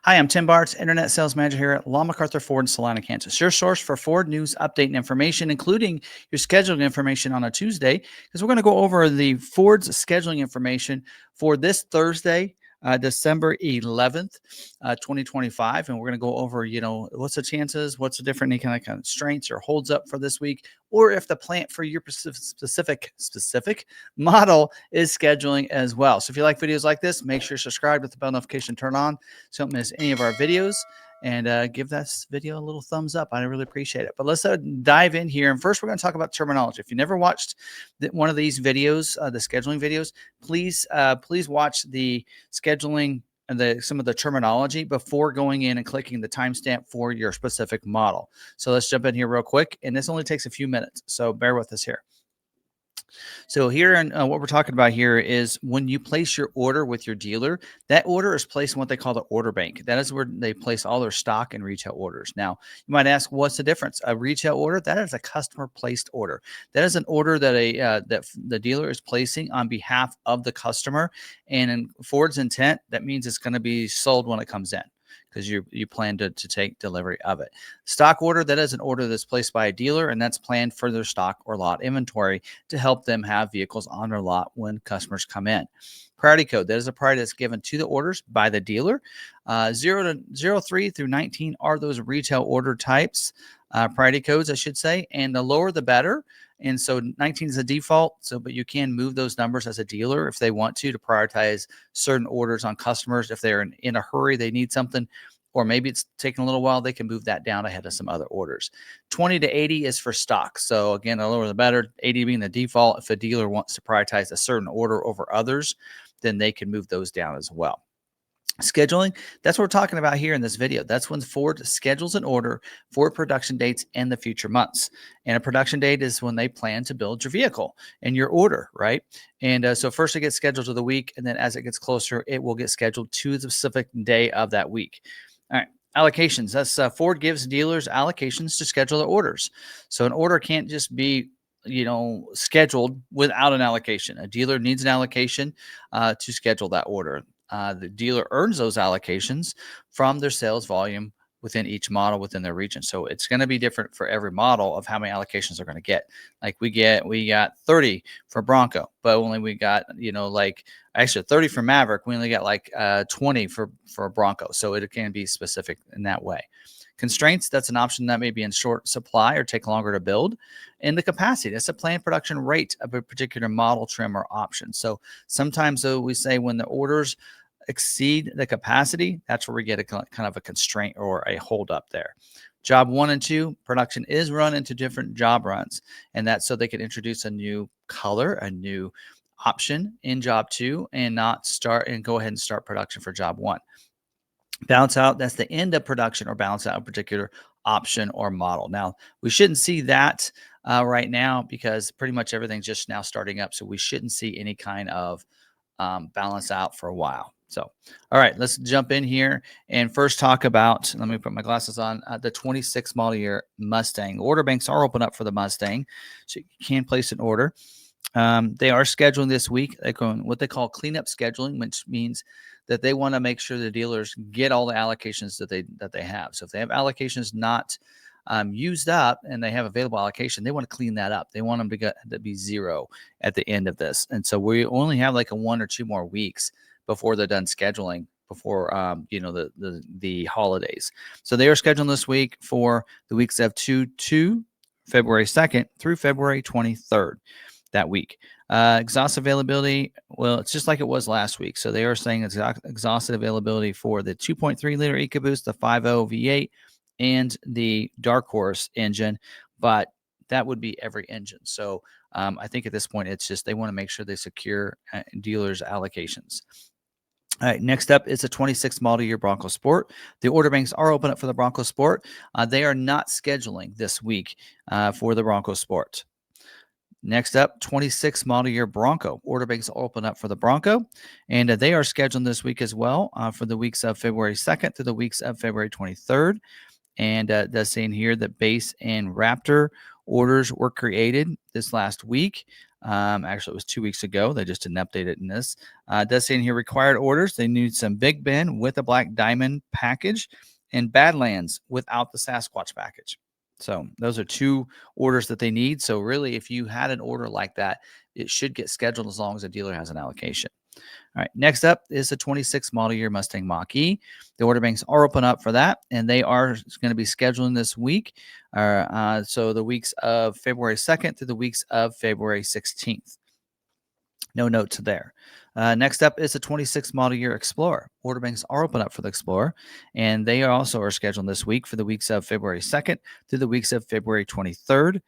Hi, I'm Tim Bartz, Internet Sales Manager here at McArthur Ford in Salina, Kansas. Your source for Ford news, update, and information, including your scheduling information on a Tuesday, because we're going to go over the Ford's scheduling information for this Thursday, December 11th, 2025. And we're going to go over, what's the chances, what's the different any kind of constraints or holds up for this week, or if the plant for your specific model is scheduling as well. So if you like videos like this, make sure you subscribe with the bell notification turned on so don't miss any of our videos, and give this video a little thumbs up. I really appreciate it. But let's dive in here. And first, we're going to talk about terminology. If you never watched one of these videos, the scheduling videos, please watch the scheduling and some of the terminology before going in and clicking the timestamp for your specific model. So let's jump in here real quick. And this only takes a few minutes, so bear with us here. So here, and what we're talking about here is when you place your order with your dealer, that order is placed in what they call the order bank. That is where they place all their stock and retail orders. Now, you might ask, what's the difference? A retail order, that is a customer placed order. That is an order that that the dealer is placing on behalf of the customer. And in Ford's intent, that means it's going to be sold when it comes in, because you plan to take delivery of it. Stock order, that is an order that's placed by a dealer, and that's planned for their stock or lot inventory to help them have vehicles on their lot when customers come in. Priority code, that is a priority that's given to the orders by the dealer. 03 through 19 are those retail order types, priority codes, I should say, and the lower the better. And so 19 is a default. But you can move those numbers as a dealer if they want to prioritize certain orders on customers. If they're in a hurry, they need something, or maybe it's taking a little while, they can move that down ahead of some other orders. 20 to 80 is for stock. So again, the lower the better, 80 being the default. If a dealer wants to prioritize a certain order over others, then they can move those down as well. Scheduling, that's what we're talking about here in this video. That's when Ford schedules an order for production dates and the future months. And a production date is when they plan to build your vehicle and your order, right? And so first it gets scheduled to the week, and then as it gets closer, it will get scheduled to the specific day of that week. All right. Allocations. That's Ford gives dealers allocations to schedule their orders. So an order can't just be scheduled without an allocation. A dealer needs an allocation to schedule that order. The dealer earns those allocations from their sales volume within each model within their region. So it's going to be different for every model of how many allocations they're going to get. Like we got 30 for Bronco, but only we got, actually 30 for Maverick. We only got 20 for Bronco. So it can be specific in that way. Constraints, that's an option that may be in short supply or take longer to build. And the capacity, that's a planned production rate of a particular model, trim, or option. So sometimes, though, we say when the orders exceed the capacity, that's where we get a kind of a constraint or a hold up there. Job 1 and 2, production is run into different job runs. And that's so they can introduce a new color, a new option in job 2, and not go ahead and start production for job 1. Balance out, that's the end of production or balance out a particular option or model. Now, we shouldn't see that right now because pretty much everything's just now starting up. So we shouldn't see any kind of balance out for a while. So, all right, let's jump in here and first talk about, let me put my glasses on, the 26 model year Mustang. Order banks are open up for the Mustang, so you can place an order. They are scheduling this week. They're going what they call cleanup scheduling, which means that they want to make sure the dealers get all the allocations that they have. So if they have allocations not used up and they have available allocation, they want to clean that up. They want them to be zero at the end of this. And so we only have like 1 or 2 more weeks before they're done scheduling before the holidays. So they are scheduling this week for the weeks of February 2nd through February 23rd. That week. Exhaust availability, well, it's just like it was last week. So they are saying it's exhausted availability for the 2.3 liter EcoBoost, the 5.0 V8, and the Dark Horse engine, but that would be every engine. So I think at this point, it's just they want to make sure they secure dealers' allocations. All right, next up is a 26 model year Bronco Sport. The order banks are open up for the Bronco Sport. They are not scheduling this week for the Bronco Sport. Next up, 26 model year Bronco. Order banks open up for the Bronco, and they are scheduled this week as well for the weeks of February 2nd to the weeks of February 23rd. And does say in here that base and Raptor orders were created this last week. Actually, it was 2 weeks ago. They just didn't update it in this. It does say in here required orders. They need some Big Ben with a Black Diamond package and Badlands without the Sasquatch package. So those are 2 orders that they need. So really, if you had an order like that, it should get scheduled as long as the dealer has an allocation. All right, next up is the 26 model year Mustang Mach-E. The order banks are open up for that, and they are going to be scheduling this week. So the weeks of February 2nd through the weeks of February 16th. No notes there. Next up is the 26 model year Explorer. Order banks are open up for the Explorer, and they also are scheduled this week for the weeks of February 2nd through the weeks of February 23rd.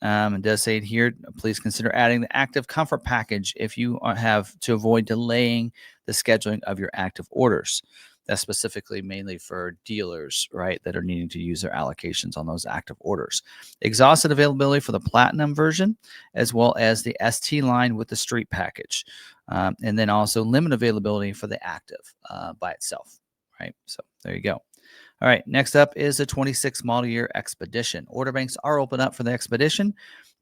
It does say here, please consider adding the active comfort package if you have to avoid delaying the scheduling of your active orders. That's specifically mainly for dealers, right, that are needing to use their allocations on those active orders. Exhausted availability for the Platinum version, as well as the ST line with the Street package. And then also limit availability for the active by itself, right? So there you go. All right, next up is the 26 model year Expedition. Order banks are open up for the Expedition.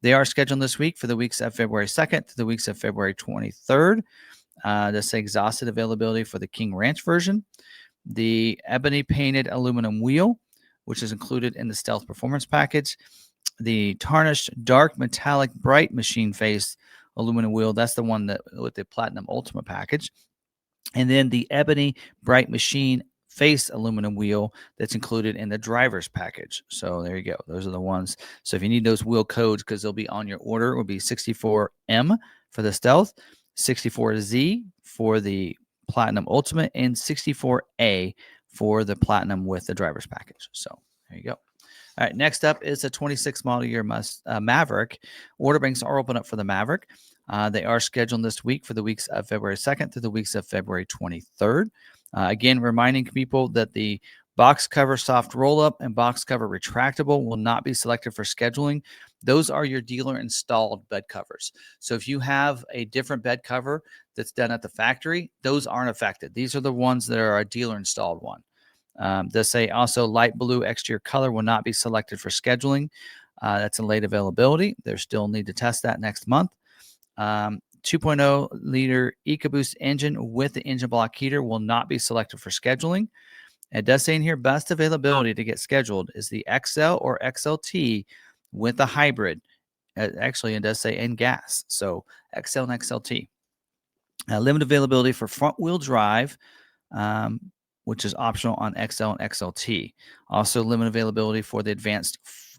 They are scheduled this week for the weeks of February 2nd to the weeks of February 23rd. That's exhausted availability for the King Ranch version. The ebony painted aluminum wheel, which is included in the Stealth Performance package. The tarnished dark metallic bright machine face aluminum wheel. That's the one that with the Platinum Ultimate package. And then the ebony bright machine face aluminum wheel that's included in the driver's package. So there you go. Those are the ones. So if you need those wheel codes, because they'll be on your order, it will be 64M for the Stealth, 64Z for the Platinum Ultimate, and 64A for the Platinum with the driver's package. So there you go. All right, next up is the 26 model year Maverick. Order banks are open up for the Maverick. They are scheduled this week for the weeks of February 2nd through the weeks of February 23rd. Again, reminding people that the box cover soft roll-up and box cover retractable will not be selected for scheduling. Those are your dealer installed bed covers. So if you have a different bed cover that's done at the factory, those aren't affected. These are the ones that are a dealer installed one. They say also light blue exterior color will not be selected for scheduling. That's a late availability. They still need to test that next month. 2.0 liter EcoBoost engine with the engine block heater will not be selected for scheduling. It does say in here, best availability to get scheduled is the XL or XLT with the hybrid. Actually, it does say in gas. So XL and XLT. Limited availability for front wheel drive, which is optional on XL and XLT. Also limited availability for the advanced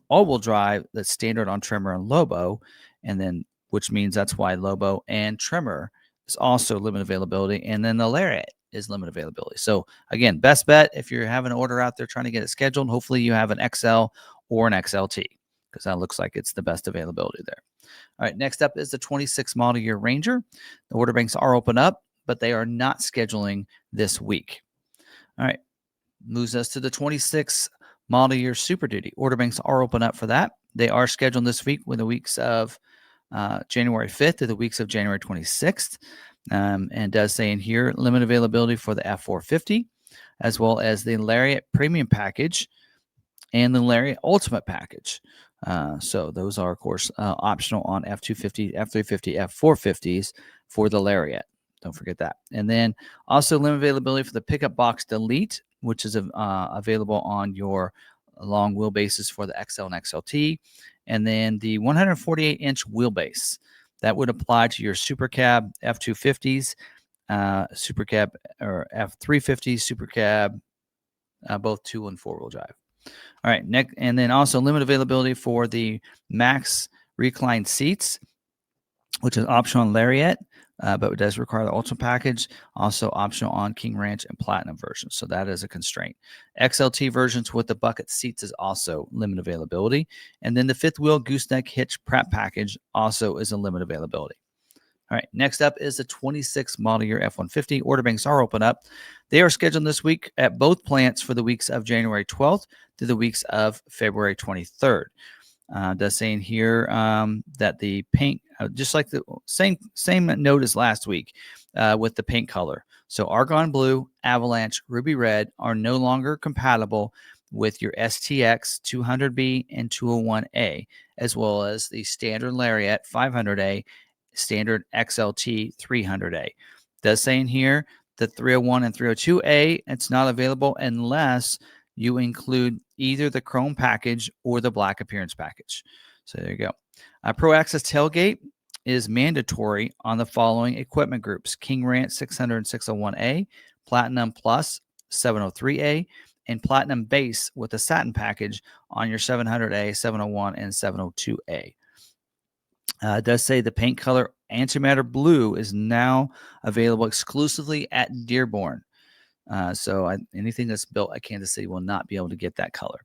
all-wheel drive that's standard on Tremor and Lobo, and then which means that's why Lobo and Tremor is also limited availability, and then the Lariat is limited availability. So again, best bet if you're having an order out there trying to get it scheduled, hopefully you have an XL or an XLT because that looks like it's the best availability there. All right, next up is the 26 model year Ranger. The order banks are open up, but they are not scheduling this week. All right, moves us to the 26 model year Super Duty. Order banks are open up for that. They are scheduled this week with the weeks of January 5th to the weeks of January 26th. And does say in here, limited availability for the F450, as well as the Lariat Premium Package and the Lariat Ultimate Package. So those are, of course, optional on F250, F350, F450s for the Lariat. Don't forget that. And then also limited availability for the Pickup Box Delete, which is available on your long wheelbases for the XL and XLT. And then the 148-inch wheelbase. That would apply to your Super Cab F250s, Super Cab or F350s, Super Cab, both 2 and 4-wheel drive. All right, next, and then also limited availability for the Max reclined seats, which is optional on Lariat, but it does require the Ultimate package. Also optional on King Ranch and Platinum versions, so that is a constraint. XLT versions with the bucket seats is also limited availability. And then the fifth wheel gooseneck hitch prep package also is a limited availability. All right, next up is the 26 model year F-150. Order banks are open up. They are scheduled this week at both plants for the weeks of January 12th to the weeks of February 23rd. Does say in here that the paint, just like the same note as last week with the paint color. So Argon Blue, Avalanche, Ruby Red are no longer compatible with your STX 200B and 201A, as well as the standard Lariat 500A, standard XLT 300A. It does say in here the 301 and 302A, it's not available unless you include either the chrome package or the black appearance package. So there you go. Pro Access tailgate is mandatory on the following equipment groups: King Ranch 600 and 601A, Platinum Plus 703A, and Platinum Base with a satin package on your 700A, 701, and 702A. It does say the paint color antimatter blue is now available exclusively at Dearborn. So anything that's built at Kansas City will not be able to get that color.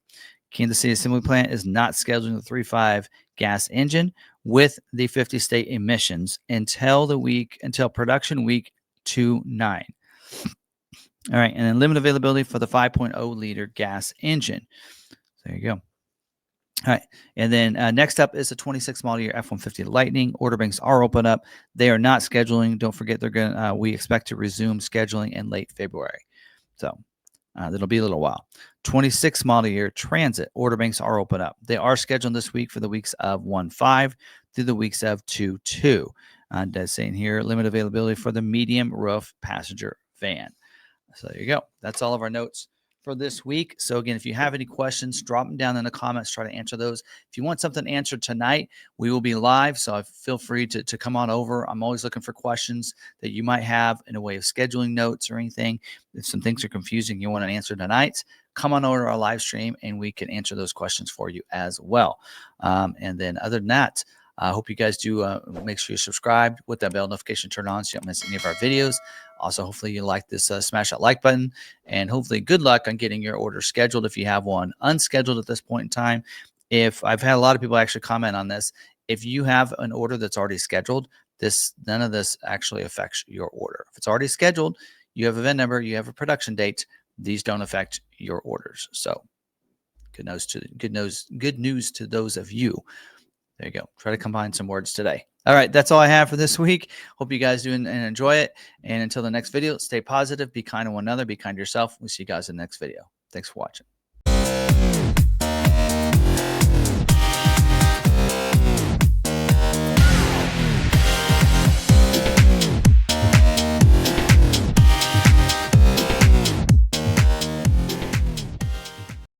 Kansas City Assembly Plant is not scheduling the 3.5 gas engine with the 50 state emissions until production week 29. All right, and then limited availability for the 5.0 liter gas engine. There you go. All right, and then next up is the 26 model year F-150 Lightning. Order banks are open up. They are not scheduling. Don't forget, we expect to resume scheduling in late February. So that'll be a little while. 26 model year Transit. Order banks are open up. They are scheduled this week for the weeks of 1/5 through the weeks of 2/2. Does say in here, limited availability for the medium roof passenger van. So there you go. That's all of our notes for this week. So again, if you have any questions, drop them down in the comments, try to answer those. If you want something answered tonight, we will be live, so feel free to come on over. I'm always looking for questions that you might have in a way of scheduling notes or anything. If some things are confusing, you want an answer tonight, come on over to our live stream and we can answer those questions for you as well. And then other than that, I hope you guys do make sure you subscribe with that bell notification turned on so you don't miss any of our videos. Also, hopefully you like this, smash that like button, and hopefully good luck on getting your order scheduled if you have one unscheduled at this point in time. If I've had a lot of people actually comment on this, if you have an order that's already scheduled, none of this actually affects your order. If it's already scheduled, you have a VIN number, you have a production date, these don't affect your orders. So good news to those of you. There you go. Try to combine some words today. All right. That's all I have for this week. Hope you guys do and enjoy it. And until the next video, stay positive, be kind to one another, be kind to yourself. We'll see you guys in the next video. Thanks for watching.